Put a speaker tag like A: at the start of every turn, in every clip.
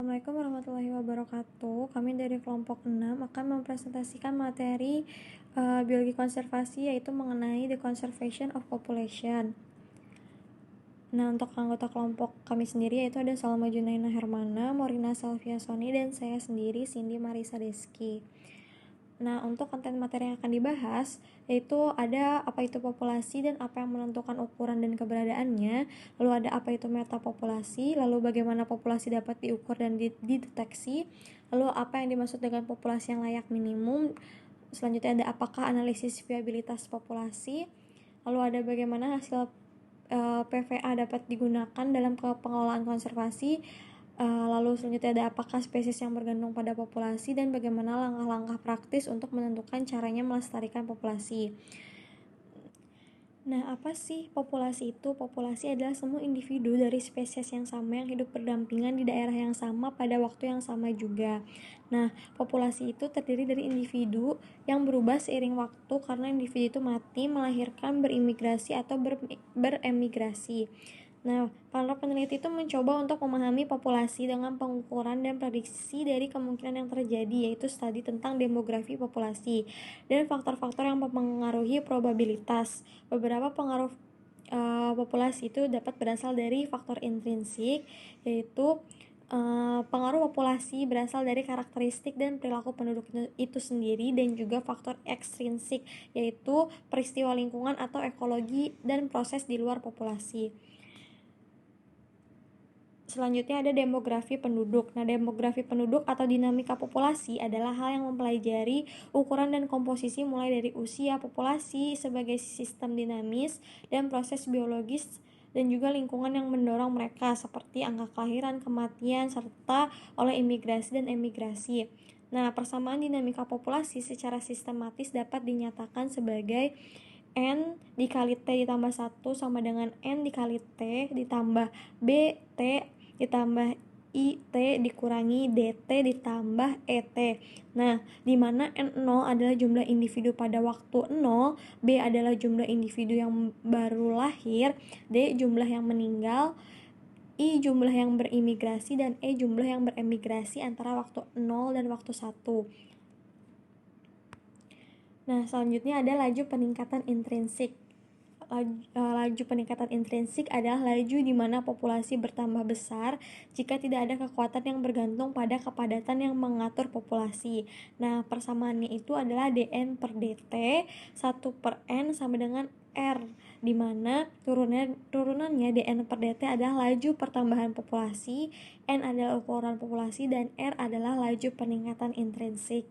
A: Assalamualaikum warahmatullahi wabarakatuh. Kami dari kelompok 6 akan mempresentasikan materi biologi konservasi, yaitu mengenai the conservation of population. Nah, untuk anggota kelompok kami sendiri yaitu ada Salma Junaina Hermana, Morina Salviasoni, dan saya sendiri Cindy Marisa Deski. Nah, untuk konten materi yang akan dibahas yaitu ada apa itu populasi dan apa yang menentukan ukuran dan keberadaannya, lalu ada apa itu metapopulasi, lalu bagaimana populasi dapat diukur dan dideteksi, lalu apa yang dimaksud dengan populasi yang layak minimum, selanjutnya ada apakah analisis viabilitas populasi, lalu ada bagaimana hasil PVA dapat digunakan dalam pengelolaan konservasi, lalu selanjutnya ada apakah spesies yang bergantung pada populasi dan bagaimana langkah-langkah praktis untuk menentukan caranya melestarikan populasi. Nah, apa sih populasi itu? Populasi adalah semua individu dari spesies yang sama yang hidup berdampingan di daerah yang sama pada waktu yang sama juga. Nah, populasi itu terdiri dari individu yang berubah seiring waktu karena individu itu mati, melahirkan, berimigrasi, atau beremigrasi. Nah, para peneliti itu mencoba untuk memahami populasi dengan pengukuran dan prediksi dari kemungkinan yang terjadi, yaitu studi tentang demografi populasi dan faktor-faktor yang mempengaruhi probabilitas. Beberapa pengaruh populasi itu dapat berasal dari faktor intrinsik, yaitu pengaruh populasi berasal dari karakteristik dan perilaku penduduk itu sendiri, dan juga faktor ekstrinsik, yaitu peristiwa lingkungan atau ekologi dan proses di luar populasi. Selanjutnya ada demografi penduduk. Nah, demografi penduduk atau dinamika populasi adalah hal yang mempelajari ukuran dan komposisi mulai dari usia populasi sebagai sistem dinamis dan proses biologis dan juga lingkungan yang mendorong mereka seperti angka kelahiran, kematian, serta oleh imigrasi dan emigrasi. Nah, persamaan dinamika populasi secara sistematis dapat dinyatakan sebagai N dikali T ditambah 1 sama dengan N dikali T ditambah BT ditambah IT dikurangi DT ditambah ET. Nah, di mana N0 adalah jumlah individu pada waktu 0, B adalah jumlah individu yang baru lahir, D jumlah yang meninggal, I jumlah yang berimigrasi, dan E jumlah yang beremigrasi antara waktu 0 dan waktu 1. Nah, selanjutnya ada laju peningkatan intrinsik. Laju peningkatan intrinsik adalah laju di mana populasi bertambah besar jika tidak ada kekuatan yang bergantung pada kepadatan yang mengatur populasi. Nah, persamaannya itu adalah dN per dt 1 per N sama dengan R, di mana turunannya dN per dt adalah laju pertambahan populasi, N adalah ukuran populasi, dan R adalah laju peningkatan intrinsik.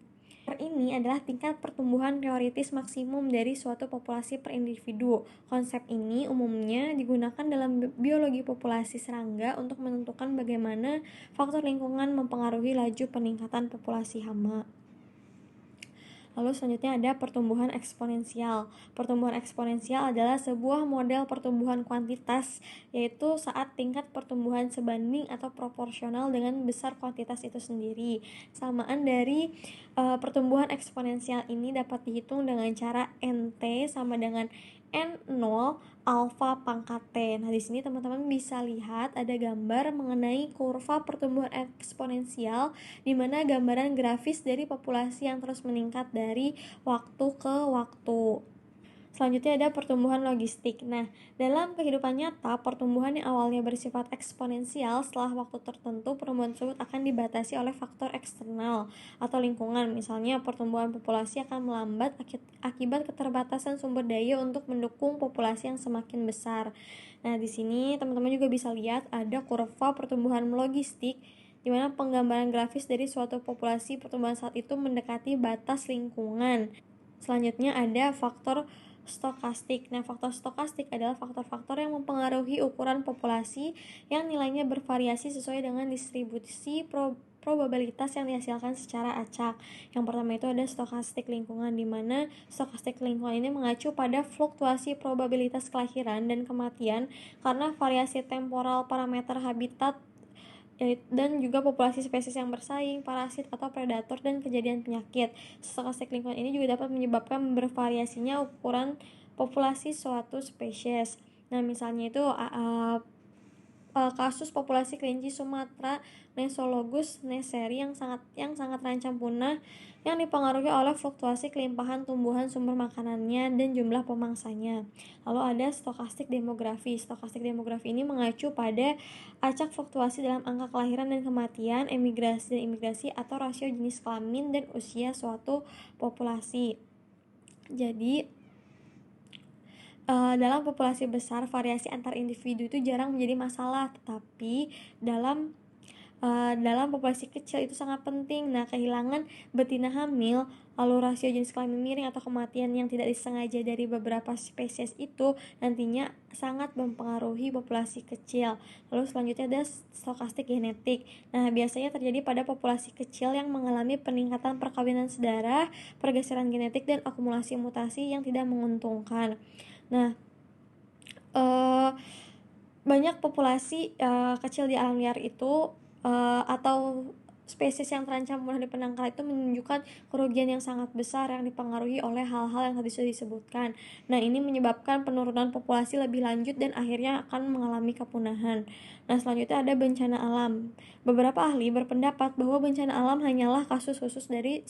A: Ini adalah tingkat pertumbuhan teoritis maksimum dari suatu populasi per individu. Konsep ini umumnya digunakan dalam biologi populasi serangga untuk menentukan bagaimana faktor lingkungan mempengaruhi laju peningkatan populasi hama. Lalu selanjutnya ada pertumbuhan eksponensial. Pertumbuhan eksponensial adalah sebuah model pertumbuhan kuantitas, yaitu saat tingkat pertumbuhan sebanding atau proporsional dengan besar kuantitas itu sendiri. Samaan dari pertumbuhan eksponensial ini dapat dihitung dengan cara NT sama dengan N0 alfa pangkat T. Nah, di sini teman-teman bisa lihat ada gambar mengenai kurva pertumbuhan eksponensial, di mana gambaran grafis dari populasi yang terus meningkat dari waktu ke waktu. Selanjutnya ada pertumbuhan logistik. Nah, dalam kehidupan nyata, pertumbuhan yang awalnya bersifat eksponensial setelah waktu tertentu, pertumbuhan tersebut akan dibatasi oleh faktor eksternal atau lingkungan. Misalnya, pertumbuhan populasi akan melambat akibat keterbatasan sumber daya untuk mendukung populasi yang semakin besar. Nah, di sini teman-teman juga bisa lihat ada kurva pertumbuhan logistik, di mana penggambaran grafis dari suatu populasi pertumbuhan saat itu mendekati batas lingkungan. Selanjutnya ada faktor stokastik. Nah, faktor stokastik adalah faktor-faktor yang mempengaruhi ukuran populasi yang nilainya bervariasi sesuai dengan distribusi probabilitas yang dihasilkan secara acak. Yang pertama itu ada stokastik lingkungan, di mana stokastik lingkungan ini mengacu pada fluktuasi probabilitas kelahiran dan kematian karena variasi temporal parameter habitat dan juga populasi spesies yang bersaing, parasit atau predator, dan kejadian penyakit. Stokastik lingkungan ini juga dapat menyebabkan bervariasinya ukuran populasi suatu spesies. Nah, misalnya itu kasus populasi kelinci Sumatera Nephologus neisserii yang sangat terancam punah yang dipengaruhi oleh fluktuasi kelimpahan tumbuhan sumber makanannya dan jumlah pemangsanya. Lalu ada stokastik demografi. Stokastik demografi ini mengacu pada acak fluktuasi dalam angka kelahiran dan kematian, emigrasi dan imigrasi, atau rasio jenis kelamin dan usia suatu populasi. Jadi dalam populasi besar, variasi antar individu itu jarang menjadi masalah, tetapi dalam populasi kecil itu sangat penting. Nah, kehilangan betina hamil, lalu rasio jenis kelamin miring atau kematian yang tidak disengaja dari beberapa spesies itu nantinya sangat mempengaruhi populasi kecil. Lalu selanjutnya ada stokastik genetik. Nah, biasanya terjadi pada populasi kecil yang mengalami peningkatan perkawinan sedarah, pergeseran genetik, dan akumulasi mutasi yang tidak menguntungkan. Nah, banyak populasi kecil di alam liar itu atau spesies yang terancam punah di penangkal itu menunjukkan kerugian yang sangat besar yang dipengaruhi oleh hal-hal yang tadi sudah disebutkan. Nah, ini menyebabkan penurunan populasi lebih lanjut dan akhirnya akan mengalami kepunahan. Nah, selanjutnya ada bencana alam. Beberapa ahli berpendapat bahwa bencana alam hanyalah kasus khusus dari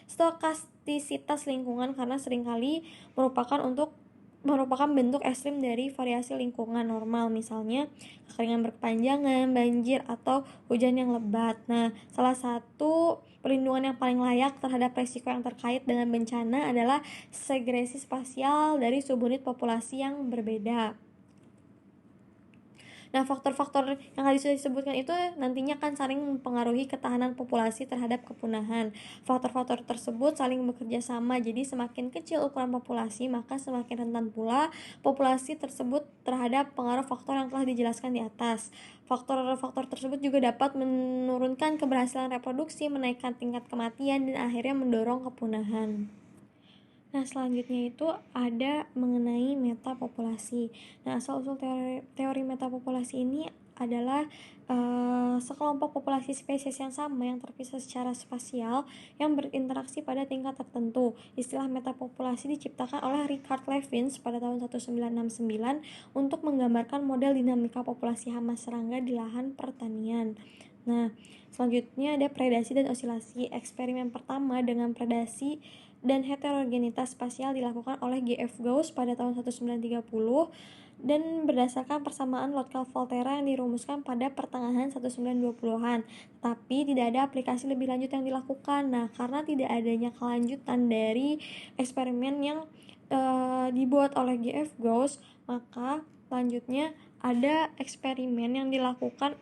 A: stokastisitas lingkungan karena seringkali merupakan bentuk ekstrim dari variasi lingkungan normal, misalnya kekeringan berkepanjangan, banjir, atau hujan yang lebat. Nah, salah satu perlindungan yang paling layak terhadap resiko yang terkait dengan bencana adalah segresi spasial dari subunit populasi yang berbeda. Nah, faktor-faktor yang tadi sudah disebutkan itu nantinya akan saling mempengaruhi ketahanan populasi terhadap kepunahan. Faktor-faktor tersebut saling bekerja sama, jadi semakin kecil ukuran populasi, maka semakin rentan pula populasi tersebut terhadap pengaruh faktor yang telah dijelaskan di atas. Faktor-faktor tersebut juga dapat menurunkan keberhasilan reproduksi, menaikkan tingkat kematian, dan akhirnya mendorong kepunahan. Nah, selanjutnya itu ada mengenai metapopulasi. Nah, asal-usul teori metapopulasi ini adalah sekelompok populasi spesies yang sama yang terpisah secara spasial yang berinteraksi pada tingkat tertentu. Istilah metapopulasi diciptakan oleh Richard Levins pada tahun 1969 untuk menggambarkan model dinamika populasi hama serangga di lahan pertanian. Nah, selanjutnya ada predasi dan osilasi. Eksperimen pertama dengan predasi dan heterogenitas spasial dilakukan oleh G.F. Gauss pada tahun 1930 dan berdasarkan persamaan Lotka-Volterra yang dirumuskan pada pertengahan 1920-an. Tapi tidak ada aplikasi lebih lanjut yang dilakukan. Nah, karena tidak adanya kelanjutan dari eksperimen yang dibuat oleh G.F. Gauss, maka selanjutnya ada eksperimen yang dilakukan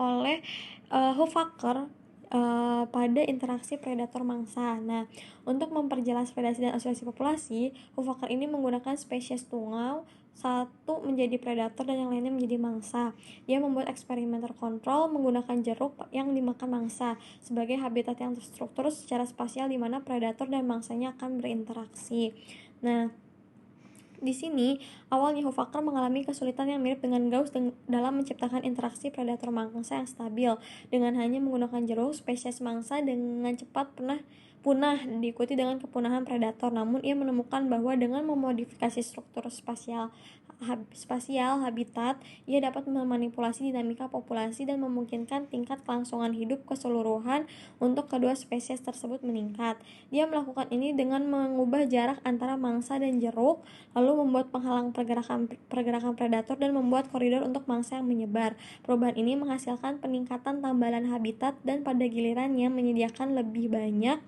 A: oleh Huffaker pada interaksi predator mangsa. Nah, untuk memperjelas predasi dan osilasi populasi, Huffaker ini menggunakan spesies tungau, satu menjadi predator dan yang lainnya menjadi mangsa. Dia membuat eksperimen terkontrol menggunakan jeruk yang dimakan mangsa sebagai habitat yang terstruktur secara spasial di mana predator dan mangsanya akan berinteraksi. Nah, di sini, awalnya Huffaker mengalami kesulitan yang mirip dengan Gauss dalam menciptakan interaksi predator mangsa yang stabil. Dengan hanya menggunakan jeruk, spesies mangsa dengan cepat punah diikuti dengan kepunahan predator. Namun ia menemukan bahwa dengan memodifikasi struktur spasial habitat, ia dapat memanipulasi dinamika populasi dan memungkinkan tingkat kelangsungan hidup keseluruhan untuk kedua spesies tersebut meningkat. Dia melakukan ini dengan mengubah jarak antara mangsa dan jeruk, lalu membuat penghalang pergerakan predator dan membuat koridor untuk mangsa yang menyebar. Perubahan ini menghasilkan peningkatan tambalan habitat dan pada gilirannya menyediakan lebih banyak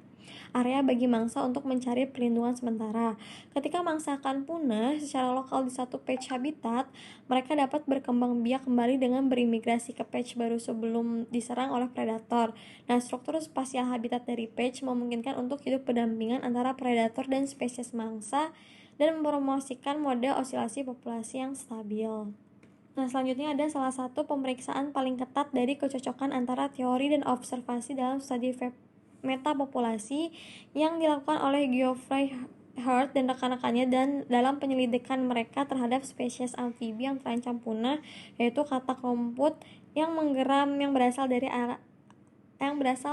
A: area bagi mangsa untuk mencari perlindungan sementara. Ketika mangsa akan punah secara lokal di satu patch habitat, mereka dapat berkembang biak kembali dengan berimigrasi ke patch baru sebelum diserang oleh predator. Nah, struktur spasial habitat dari patch memungkinkan untuk hidup berdampingan antara predator dan spesies mangsa dan mempromosikan model osilasi populasi yang stabil. Nah, selanjutnya ada salah satu pemeriksaan paling ketat dari kecocokan antara teori dan observasi dalam studi metapopulasi yang dilakukan oleh Geoffrey Hart dan rekan-rekannya dan dalam penyelidikan mereka terhadap spesies amfibi yang terancam punah, yaitu katak rumput yang menggeram yang berasal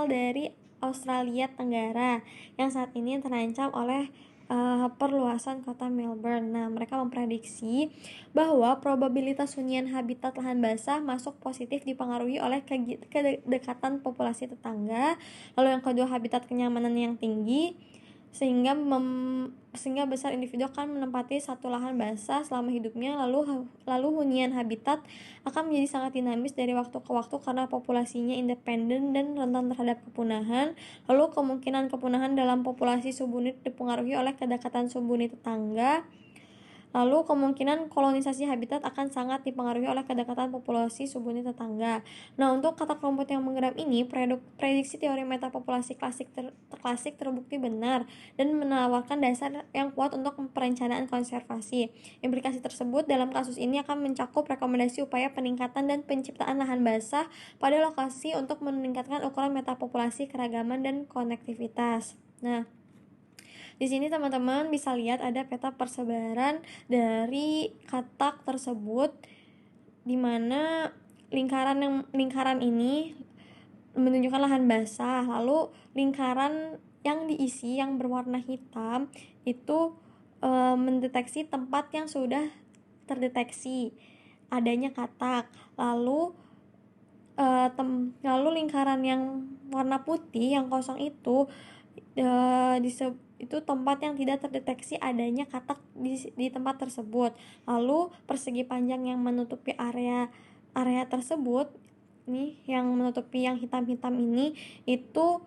A: dari Australia Tenggara yang saat ini terancam oleh perluasan kota Melbourne. Nah, mereka memprediksi bahwa probabilitas hunian habitat lahan basah masuk positif dipengaruhi oleh kedekatan populasi tetangga. Lalu yang kedua, habitat kenyamanan yang tinggi, sehingga besar individu akan menempati satu lahan basah selama hidupnya. Lalu hunian habitat akan menjadi sangat dinamis dari waktu ke waktu karena populasinya independen dan rentan terhadap kepunahan. Lalu kemungkinan kepunahan dalam populasi subunit dipengaruhi oleh kedekatan subunit tetangga. Lalu kemungkinan kolonisasi habitat akan sangat dipengaruhi oleh kedekatan populasi subunit tetangga. Nah, untuk katak rumput yang menggeram ini, prediksi teori metapopulasi klasik terbukti benar dan menawarkan dasar yang kuat untuk perencanaan konservasi. Implikasi tersebut dalam kasus ini akan mencakup rekomendasi upaya peningkatan dan penciptaan lahan basah pada lokasi untuk meningkatkan ukuran metapopulasi, keragaman, dan konektivitas. Nah, di sini teman-teman bisa lihat ada peta persebaran dari katak tersebut, di mana lingkaran ini menunjukkan lahan basah, lalu lingkaran yang diisi yang berwarna hitam itu mendeteksi tempat yang sudah terdeteksi adanya katak. Lalu lingkaran yang warna putih yang kosong itu itu tempat yang tidak terdeteksi adanya katak di tempat tersebut. Lalu persegi panjang yang menutupi area tersebut nih, yang menutupi yang hitam-hitam ini, itu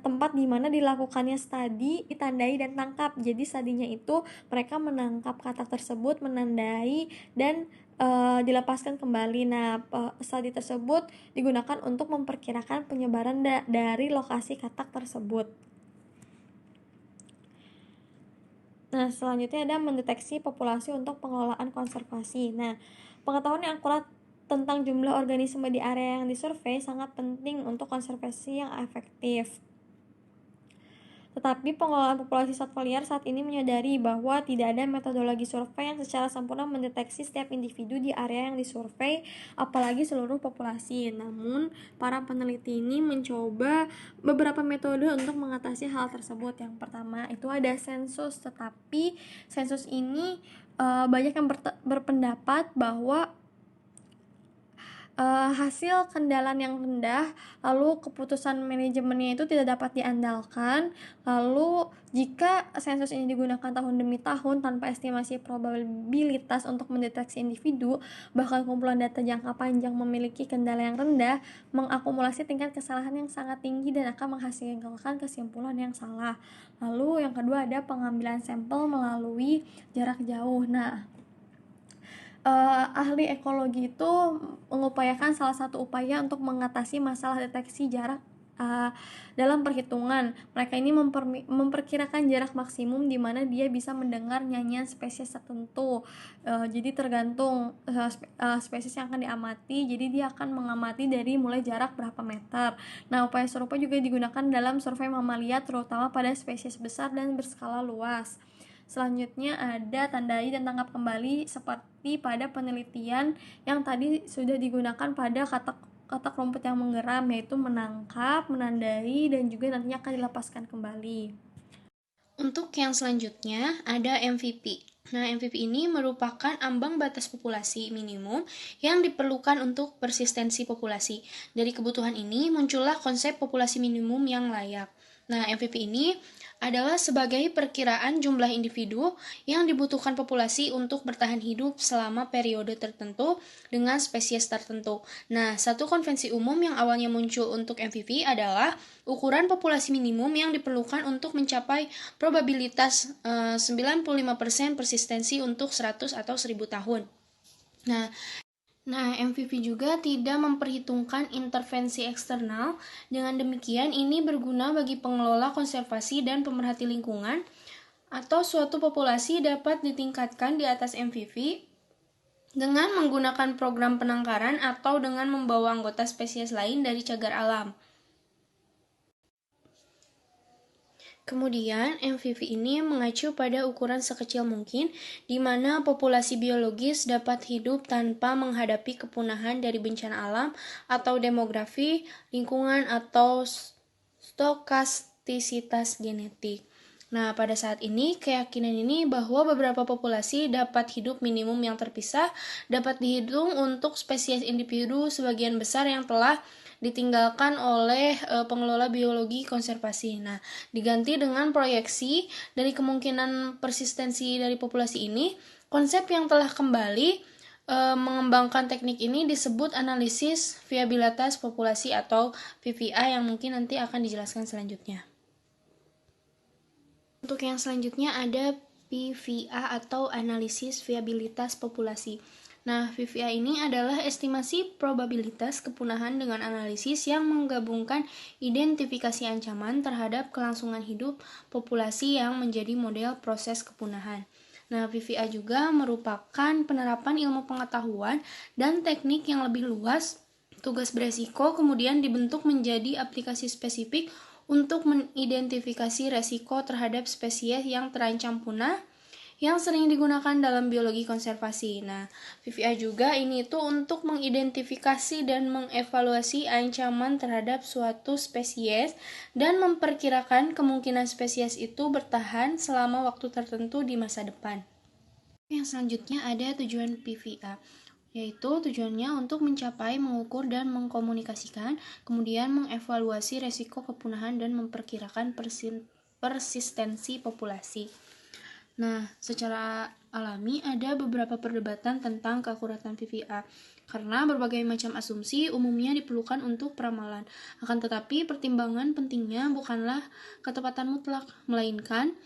A: tempat di mana dilakukannya studi, ditandai dan tangkap. Jadi studinya itu mereka menangkap katak tersebut, menandai dan dilepaskan kembali. Nah, studi tersebut digunakan untuk memperkirakan penyebaran dari lokasi katak tersebut. Nah, selanjutnya ada mendeteksi populasi untuk pengelolaan konservasi. Nah, pengetahuan yang akurat tentang jumlah organisme di area yang disurvei sangat penting untuk konservasi yang efektif. Tetapi pengelolaan populasi satwa liar saat ini menyadari bahwa tidak ada metodologi survei yang secara sempurna mendeteksi setiap individu di area yang disurvei, apalagi seluruh populasi. Namun, para peneliti ini mencoba beberapa metode untuk mengatasi hal tersebut. Yang pertama itu ada sensus, tetapi sensus ini banyak yang berpendapat bahwa hasil kendalan yang rendah, lalu keputusan manajemennya itu tidak dapat diandalkan. Lalu jika sensus ini digunakan tahun demi tahun tanpa estimasi probabilitas untuk mendeteksi individu, bahkan kumpulan data jangka panjang memiliki kendala yang rendah, mengakumulasi tingkat kesalahan yang sangat tinggi dan akan menghasilkan kesimpulan yang salah. Lalu yang kedua ada pengambilan sampel melalui jarak jauh. Nah, ahli ekologi itu mengupayakan salah satu upaya untuk mengatasi masalah deteksi jarak dalam perhitungan. Mereka ini memperkirakan jarak maksimum di mana dia bisa mendengar nyanyian spesies tertentu. Jadi tergantung spesies yang akan diamati, jadi dia akan mengamati dari mulai jarak berapa meter. Nah, upaya serupa juga digunakan dalam survei mamalia, terutama pada spesies besar dan berskala luas. Selanjutnya ada tandai dan tangkap kembali seperti pada penelitian yang tadi sudah digunakan pada katak rumput yang menggeram, yaitu menangkap, menandai, dan juga nantinya akan dilepaskan kembali.
B: Untuk yang selanjutnya ada MVP. Nah, MVP ini merupakan ambang batas populasi minimum yang diperlukan untuk persistensi populasi. Dari kebutuhan ini muncullah konsep populasi minimum yang layak. Nah, MVP ini adalah sebagai perkiraan jumlah individu yang dibutuhkan populasi untuk bertahan hidup selama periode tertentu dengan spesies tertentu. Nah, satu konvensi umum yang awalnya muncul untuk MVP adalah ukuran populasi minimum yang diperlukan untuk mencapai probabilitas 95% persistensi untuk 100 atau 1000 tahun. Nah, MVP juga tidak memperhitungkan intervensi eksternal. Dengan demikian, ini berguna bagi pengelola konservasi dan pemerhati lingkungan, atau suatu populasi dapat ditingkatkan di atas MVP dengan menggunakan program penangkaran atau dengan membawa anggota spesies lain dari cagar alam. Kemudian, MVP ini mengacu pada ukuran sekecil mungkin, di mana populasi biologis dapat hidup tanpa menghadapi kepunahan dari bencana alam atau demografi, lingkungan, atau stokastisitas genetik. Nah, pada saat ini, keyakinan ini bahwa beberapa populasi dapat hidup minimum yang terpisah dapat dihitung untuk spesies individu sebagian besar yang telah ditinggalkan oleh pengelola biologi konservasi. Nah, diganti dengan proyeksi dari kemungkinan persistensi dari populasi ini, konsep yang telah kembali mengembangkan teknik ini disebut analisis viabilitas populasi atau VVA yang mungkin nanti akan dijelaskan selanjutnya. Untuk yang selanjutnya ada PVA atau analisis viabilitas populasi. Nah, VVA ini adalah estimasi probabilitas kepunahan dengan analisis yang menggabungkan identifikasi ancaman terhadap kelangsungan hidup populasi yang menjadi model proses kepunahan. Nah, VVA juga merupakan penerapan ilmu pengetahuan dan teknik yang lebih luas. Tugas beresiko kemudian dibentuk menjadi aplikasi spesifik untuk mengidentifikasi resiko terhadap spesies yang terancam punah yang sering digunakan dalam biologi konservasi. Nah, VVA juga ini tuh untuk mengidentifikasi dan mengevaluasi ancaman terhadap suatu spesies dan memperkirakan kemungkinan spesies itu bertahan selama waktu tertentu di masa depan. Yang selanjutnya ada tujuan PVA, yaitu tujuannya untuk mencapai, mengukur, dan mengkomunikasikan, kemudian mengevaluasi resiko kepunahan dan memperkirakan persistensi populasi. Nah, secara alami ada beberapa perdebatan tentang keakuratan PVA, karena berbagai macam asumsi umumnya diperlukan untuk peramalan. Akan tetapi, pertimbangan pentingnya bukanlah ketepatan mutlak, melainkan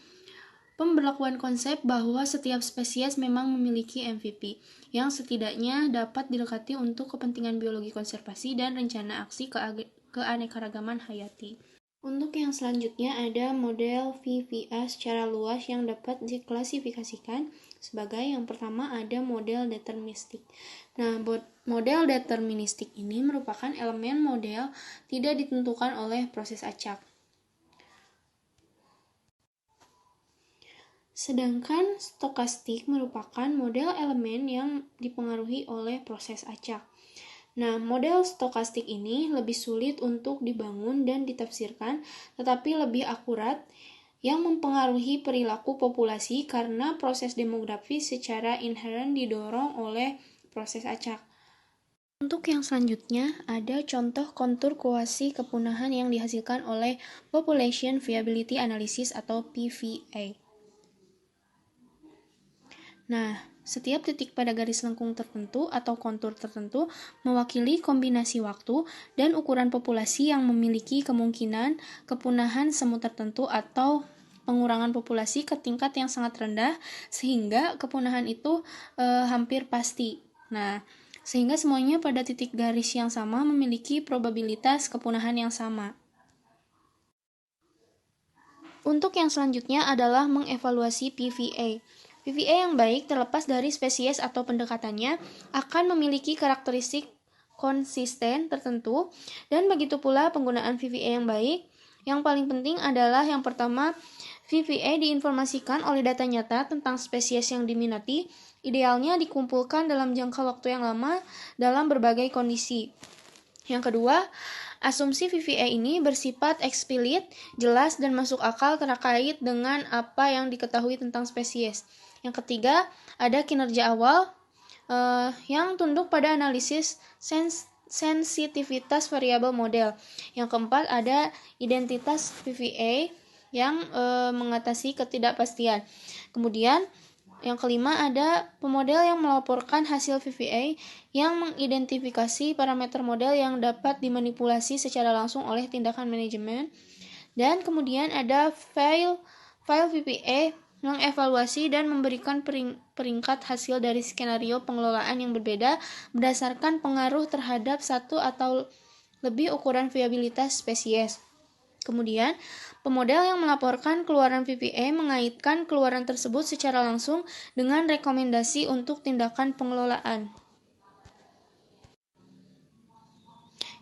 B: pemberlakuan konsep bahwa setiap spesies memang memiliki MVP yang setidaknya dapat didekati untuk kepentingan biologi konservasi dan rencana aksi keanekaragaman hayati. Untuk yang selanjutnya ada model VVA secara luas yang dapat diklasifikasikan sebagai yang pertama ada model deterministik. Nah, model deterministik ini merupakan elemen model tidak ditentukan oleh proses acak. Sedangkan stokastik merupakan model elemen yang dipengaruhi oleh proses acak. Nah, model stokastik ini lebih sulit untuk dibangun dan ditafsirkan, tetapi lebih akurat yang mempengaruhi perilaku populasi karena proses demografi secara inheren didorong oleh proses acak. Untuk yang selanjutnya, ada contoh kontur kuasi kepunahan yang dihasilkan oleh Population Viability Analysis atau PVA. Nah, setiap titik pada garis lengkung tertentu atau kontur tertentu mewakili kombinasi waktu dan ukuran populasi yang memiliki kemungkinan kepunahan semu tertentu atau pengurangan populasi ke tingkat yang sangat rendah sehingga kepunahan itu hampir pasti. Nah, sehingga semuanya pada titik garis yang sama memiliki probabilitas kepunahan yang sama. Untuk yang selanjutnya adalah mengevaluasi PVA. PVA yang baik terlepas dari spesies atau pendekatannya akan memiliki karakteristik konsisten tertentu dan begitu pula penggunaan PVA yang baik. Yang paling penting adalah yang pertama, PVA diinformasikan oleh data nyata tentang spesies yang diminati, idealnya dikumpulkan dalam jangka waktu yang lama dalam berbagai kondisi. Yang kedua, asumsi VVA ini bersifat eksplisit, jelas, dan masuk akal terkait dengan apa yang diketahui tentang spesies. Yang ketiga, ada kinerja awal yang tunduk pada analisis sensitivitas variabel model. Yang keempat, ada identitas VVA yang mengatasi ketidakpastian. Kemudian, yang kelima ada pemodel yang melaporkan hasil VVA yang mengidentifikasi parameter model yang dapat dimanipulasi secara langsung oleh tindakan manajemen. Dan kemudian ada file VVA mengevaluasi dan memberikan peringkat hasil dari skenario pengelolaan yang berbeda berdasarkan pengaruh terhadap satu atau lebih ukuran viabilitas spesies. Kemudian, pemodel yang melaporkan keluaran VVA mengaitkan keluaran tersebut secara langsung dengan rekomendasi untuk tindakan pengelolaan.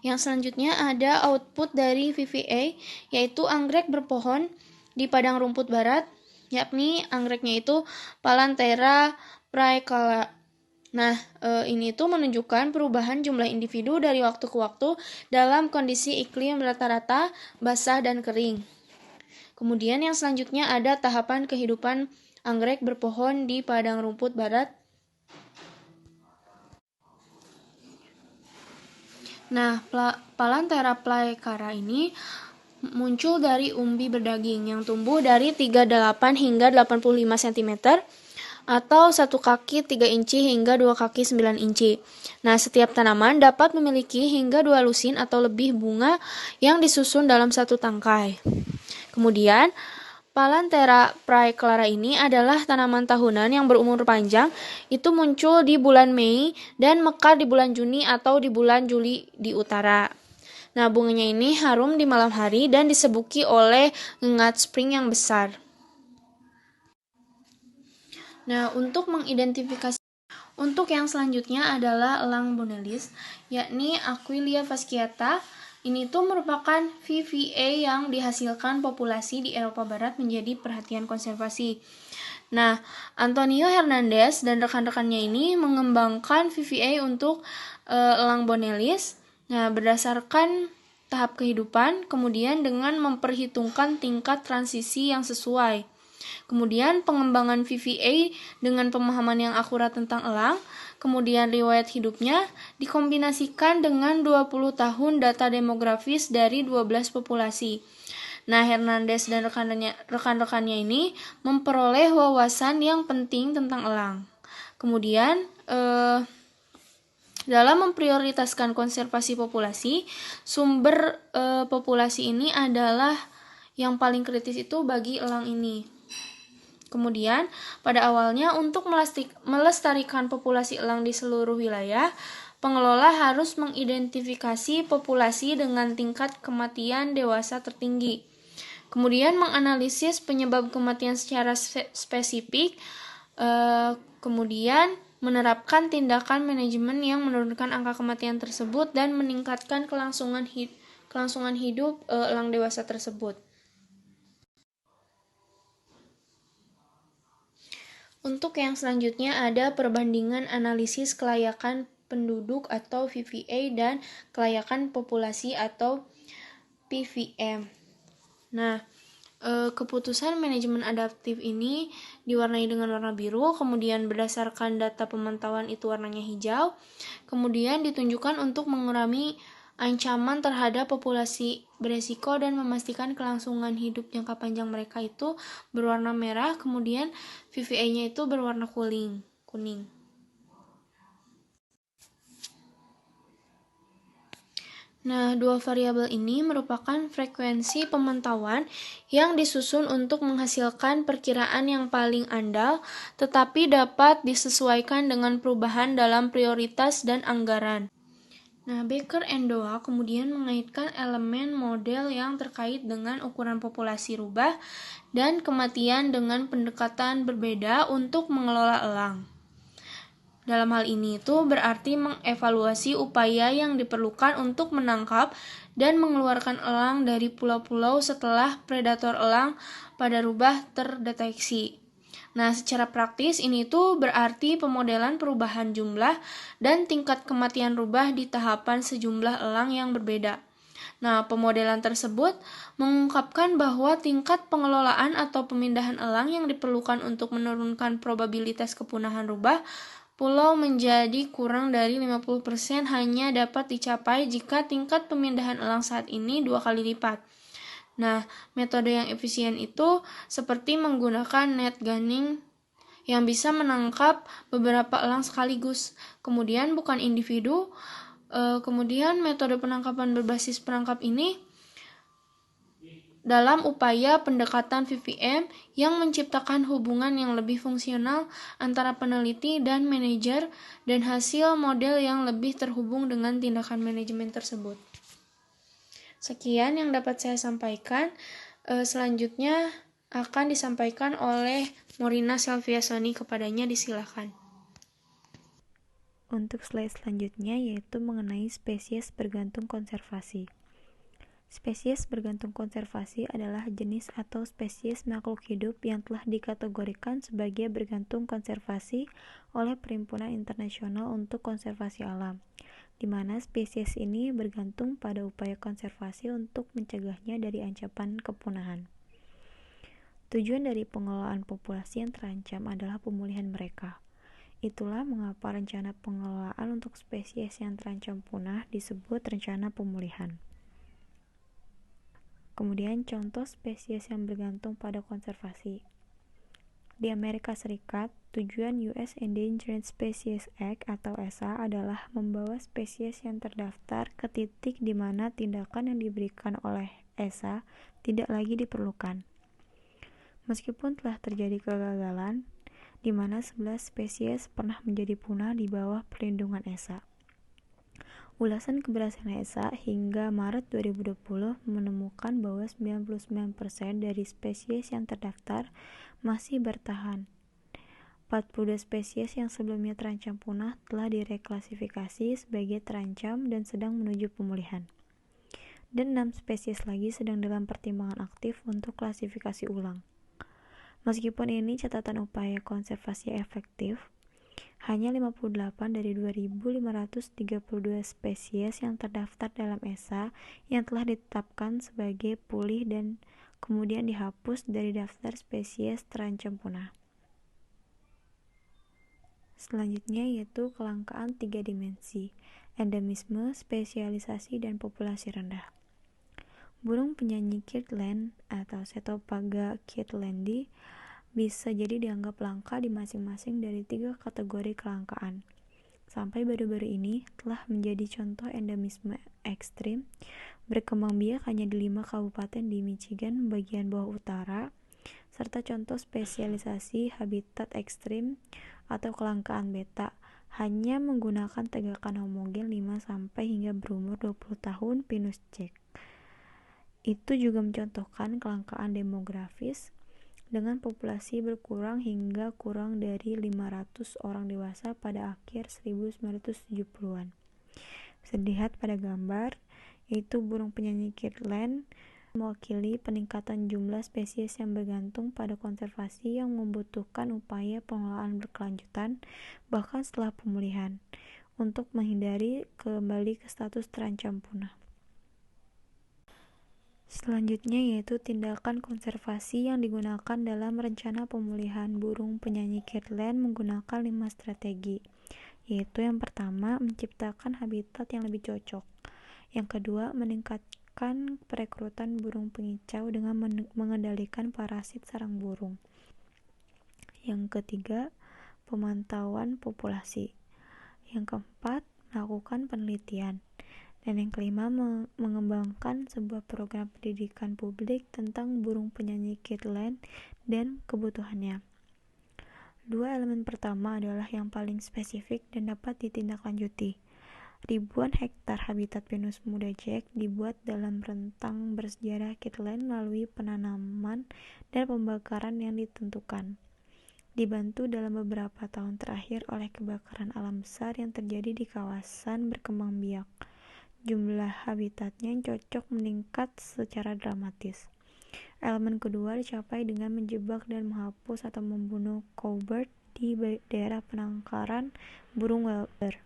B: Yang selanjutnya ada output dari VVA, yaitu anggrek berpohon di padang rumput barat, yakni anggreknya itu Palanthera praecala. Nah, ini tuh menunjukkan perubahan jumlah individu dari waktu ke waktu dalam kondisi iklim rata-rata basah dan kering. Kemudian yang selanjutnya ada tahapan kehidupan anggrek berpohon di padang rumput barat. Nah, Palanthera plaecara ini muncul dari umbi berdaging yang tumbuh dari 38 hingga 85 cm atau 1 kaki 3 inci hingga 2 kaki 9 inci. Nah, setiap tanaman dapat memiliki hingga 2 lusin atau lebih bunga yang disusun dalam satu tangkai. Kemudian, Palanthera praeclara ini adalah tanaman tahunan yang berumur panjang. Itu muncul di bulan Mei dan mekar di bulan Juni atau di bulan Juli di utara. Nah, bunganya ini harum di malam hari dan disebuki oleh ngengat spring yang besar. Nah, untuk yang selanjutnya adalah elang bonelis, yakni Aquilia fasciata. Ini tuh merupakan VVA yang dihasilkan populasi di Eropa Barat menjadi perhatian konservasi. Nah, Antonio Hernandez dan rekan-rekannya ini mengembangkan VVA untuk elang bonelis. Nah, berdasarkan tahap kehidupan, kemudian dengan memperhitungkan tingkat transisi yang sesuai. Kemudian pengembangan VVA dengan pemahaman yang akurat tentang elang, kemudian riwayat hidupnya dikombinasikan dengan 20 tahun data demografis dari 12 populasi. Nah, Hernandez dan rekan-rekannya ini memperoleh wawasan yang penting tentang elang. Kemudian, dalam memprioritaskan konservasi populasi, sumber populasi ini adalah yang paling kritis itu bagi elang ini. Kemudian, pada awalnya untuk melestarikan populasi elang di seluruh wilayah, pengelola harus mengidentifikasi populasi dengan tingkat kematian dewasa tertinggi. Kemudian menganalisis penyebab kematian secara spesifik, kemudian menerapkan tindakan manajemen yang menurunkan angka kematian tersebut dan meningkatkan kelangsungan hidup elang dewasa tersebut. Untuk yang selanjutnya ada perbandingan analisis kelayakan penduduk atau VVA dan kelayakan populasi atau PVM. Nah, keputusan manajemen adaptif ini diwarnai dengan warna biru, kemudian berdasarkan data pemantauan itu warnanya hijau, kemudian ditunjukkan untuk mengurangi ancaman terhadap populasi beresiko dan memastikan kelangsungan hidup jangka panjang mereka itu berwarna merah, kemudian VVA-nya itu berwarna kuning. Nah, dua variabel ini merupakan frekuensi pemantauan yang disusun untuk menghasilkan perkiraan yang paling andal, tetapi dapat disesuaikan dengan perubahan dalam prioritas dan anggaran. Nah, Baker and Doa kemudian mengaitkan elemen model yang terkait dengan ukuran populasi rubah dan kematian dengan pendekatan berbeda untuk mengelola elang. Dalam hal ini itu berarti mengevaluasi upaya yang diperlukan untuk menangkap dan mengeluarkan elang dari pulau-pulau setelah predator elang pada rubah terdeteksi. Nah, secara praktis ini tuh berarti pemodelan perubahan jumlah dan tingkat kematian rubah di tahapan sejumlah elang yang berbeda. Nah, pemodelan tersebut mengungkapkan bahwa tingkat pengelolaan atau pemindahan elang yang diperlukan untuk menurunkan probabilitas kepunahan rubah pulau menjadi kurang dari 50% hanya dapat dicapai jika tingkat pemindahan elang saat ini 2 kali lipat. Nah, metode yang efisien itu seperti menggunakan net gunning yang bisa menangkap beberapa elang sekaligus. Kemudian bukan individu. Kemudian metode penangkapan berbasis perangkap ini dalam upaya pendekatan VVM yang menciptakan hubungan yang lebih fungsional antara peneliti dan manajer dan hasil model yang lebih terhubung dengan tindakan manajemen tersebut. Sekian yang dapat saya sampaikan. Selanjutnya akan disampaikan oleh Morina Selviasoni, kepadanya disilakan.
C: Untuk slide selanjutnya yaitu mengenai spesies bergantung konservasi. Spesies bergantung konservasi adalah jenis atau spesies makhluk hidup yang telah dikategorikan sebagai bergantung konservasi oleh Perhimpunan Internasional untuk Konservasi Alam, di mana spesies ini bergantung pada upaya konservasi untuk mencegahnya dari ancaman kepunahan. Tujuan dari pengelolaan populasi yang terancam adalah pemulihan mereka. Itulah mengapa rencana pengelolaan untuk spesies yang terancam punah disebut rencana pemulihan. Kemudian contoh spesies yang bergantung pada konservasi. Di Amerika Serikat, tujuan US Endangered Species Act atau ESA adalah membawa spesies yang terdaftar ke titik di mana tindakan yang diberikan oleh ESA tidak lagi diperlukan. Meskipun telah terjadi kegagalan, di mana 11 spesies pernah menjadi punah di bawah perlindungan ESA. Ulasan keberhasilan ESA hingga Maret 2020 menemukan bahwa 99% dari spesies yang terdaftar masih bertahan. 42 spesies yang sebelumnya terancam punah telah direklasifikasi sebagai terancam dan sedang menuju pemulihan. Dan 6 spesies lagi sedang dalam pertimbangan aktif untuk klasifikasi ulang. Meskipun ini catatan upaya konservasi efektif, hanya 58 dari 2.532 spesies yang terdaftar dalam ESA yang telah ditetapkan sebagai pulih dan kemudian dihapus dari daftar spesies terancam punah. Selanjutnya yaitu kelangkaan 3 dimensi, endemisme, spesialisasi, dan populasi rendah. Burung penyanyi kirtland atau Setopaga kirtlandi bisa jadi dianggap langka di masing-masing dari 3 kategori kelangkaan. Sampai baru-baru ini telah menjadi contoh endemisme ekstrim, berkembang biak hanya di 5 kabupaten di Michigan bagian bawah utara, serta contoh spesialisasi habitat ekstrim atau kelangkaan beta, hanya menggunakan tegakan homogen 5 sampai hingga berumur 20 tahun Pinus Jack. Itu juga mencontohkan kelangkaan demografis dengan populasi berkurang hingga kurang dari 500 orang dewasa pada akhir 1970-an. Bisa dilihat pada gambar, yaitu burung penyanyi kirtland mewakili peningkatan jumlah spesies yang bergantung pada konservasi yang membutuhkan upaya pengelolaan berkelanjutan bahkan setelah pemulihan untuk menghindari kembali ke status terancam punah. Selanjutnya yaitu tindakan konservasi yang digunakan dalam rencana pemulihan burung penyanyi kirtland menggunakan 5 strategi, yaitu yang pertama menciptakan habitat yang lebih cocok, yang kedua meningkatkan perekrutan burung pengicau dengan mengendalikan parasit sarang burung, yang ketiga pemantauan populasi, yang keempat melakukan penelitian, dan yang kelima mengembangkan sebuah program pendidikan publik tentang burung penyanyi kirtland dan kebutuhannya. 2 elemen pertama adalah yang paling spesifik dan dapat ditindaklanjuti. Ribuan hektar habitat pinus muda Jack dibuat dalam rentang bersejarah kirtland melalui penanaman dan pembakaran yang ditentukan, dibantu dalam beberapa tahun terakhir oleh kebakaran alam besar yang terjadi di kawasan berkembang biak. Jumlah habitatnya yang cocok meningkat secara dramatis. Elemen kedua dicapai dengan menjebak dan menghapus atau membunuh cowbird di daerah penangkaran burung warbler.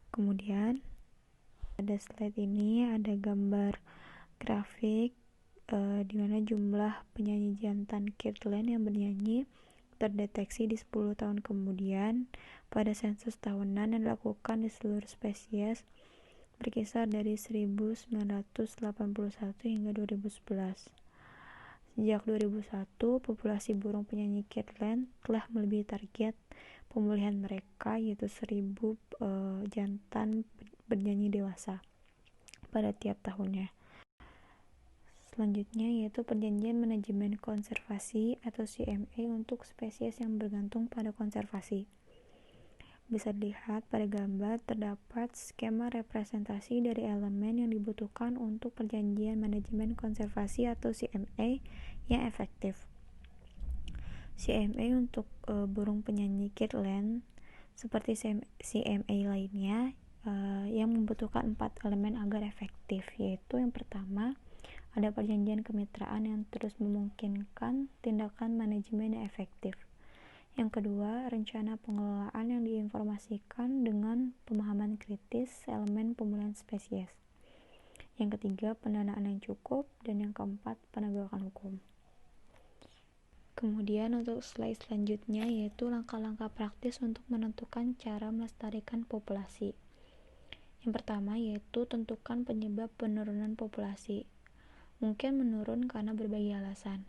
C: Kemudian pada slide ini ada gambar grafik di mana jumlah penyanyi jantan kirtland yang bernyanyi terdeteksi di 10 tahun kemudian pada sensus tahunan yang dilakukan di seluruh spesies berkisar dari 1981 hingga 2011. Sejak 2001, populasi burung penyanyi kirtland telah melebihi target pemulihan mereka, yaitu 1.000 jantan bernyanyi dewasa pada tiap tahunnya. Selanjutnya yaitu perjanjian manajemen konservasi atau CMA untuk spesies yang bergantung pada konservasi. Bisa dilihat pada gambar terdapat skema representasi dari elemen yang dibutuhkan untuk perjanjian manajemen konservasi atau CMA yang efektif. CMA untuk burung penyanyi kirtland seperti CMA lainnya yang membutuhkan 4 elemen agar efektif, yaitu yang pertama ada perjanjian kemitraan yang terus memungkinkan tindakan manajemen yang efektif. Yang kedua, rencana pengelolaan yang diinformasikan dengan pemahaman kritis elemen pemulihan spesies. Yang ketiga, pendanaan yang cukup. Dan yang keempat, penegakan hukum. Kemudian untuk slide selanjutnya yaitu langkah-langkah praktis untuk menentukan cara melestarikan populasi. Yang pertama yaitu tentukan penyebab penurunan populasi. Mungkin menurun karena berbagai alasan.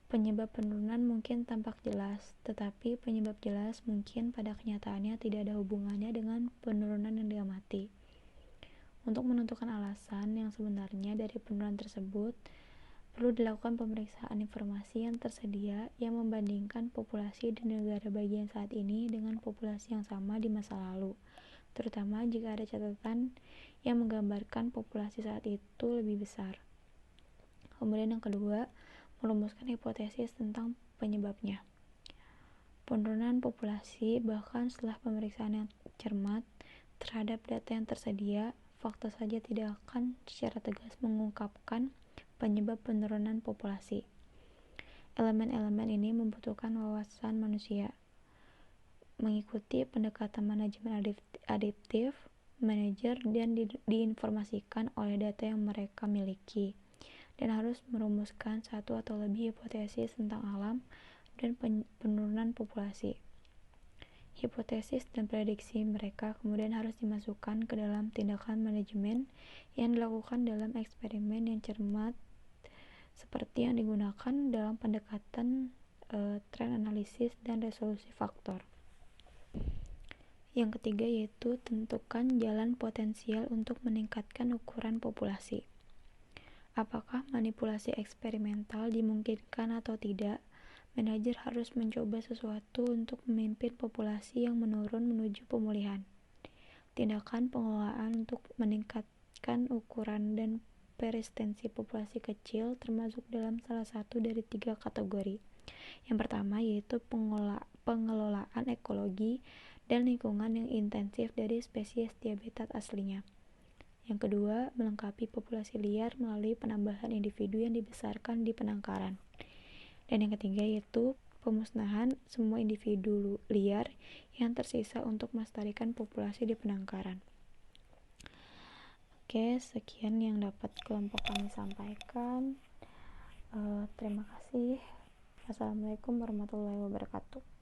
C: Penyebab penurunan mungkin tampak jelas, tetapi penyebab jelas mungkin pada kenyataannya tidak ada hubungannya dengan penurunan yang diamati. Untuk menentukan alasan yang sebenarnya dari penurunan tersebut, perlu dilakukan pemeriksaan informasi yang tersedia yang membandingkan populasi di negara bagian saat ini dengan populasi yang sama di masa lalu, terutama jika ada catatan yang menggambarkan populasi saat itu lebih besar. Kemudian yang kedua, merumuskan hipotesis tentang penyebabnya. Penurunan populasi bahkan setelah pemeriksaan yang cermat terhadap data yang tersedia, fakta saja tidak akan secara tegas mengungkapkan penyebab penurunan populasi. Elemen-elemen ini membutuhkan wawasan manusia, mengikuti pendekatan manajemen adaptif, manajer dan diinformasikan oleh data yang mereka miliki, dan harus merumuskan satu atau lebih hipotesis tentang alam dan penurunan populasi. Hipotesis dan prediksi mereka kemudian harus dimasukkan ke dalam tindakan manajemen yang dilakukan dalam eksperimen yang cermat seperti yang digunakan dalam pendekatan trend analisis dan resolusi faktor. Yang ketiga yaitu tentukan jalan potensial untuk meningkatkan ukuran populasi. Apakah manipulasi eksperimental dimungkinkan atau tidak? Manajer harus mencoba sesuatu untuk memimpin populasi yang menurun menuju pemulihan. Tindakan pengelolaan untuk meningkatkan ukuran dan persistensi populasi kecil termasuk dalam salah satu dari 3 kategori. Yang pertama yaitu pengelolaan ekologi dan lingkungan yang intensif dari spesies di habitat aslinya. Yang kedua, melengkapi populasi liar melalui penambahan individu yang dibesarkan di penangkaran. Dan yang ketiga yaitu pemusnahan semua individu liar yang tersisa untuk melestarikan populasi di penangkaran. Oke, sekian yang dapat kelompok kami sampaikan. Terima kasih. Wassalamualaikum warahmatullahi wabarakatuh.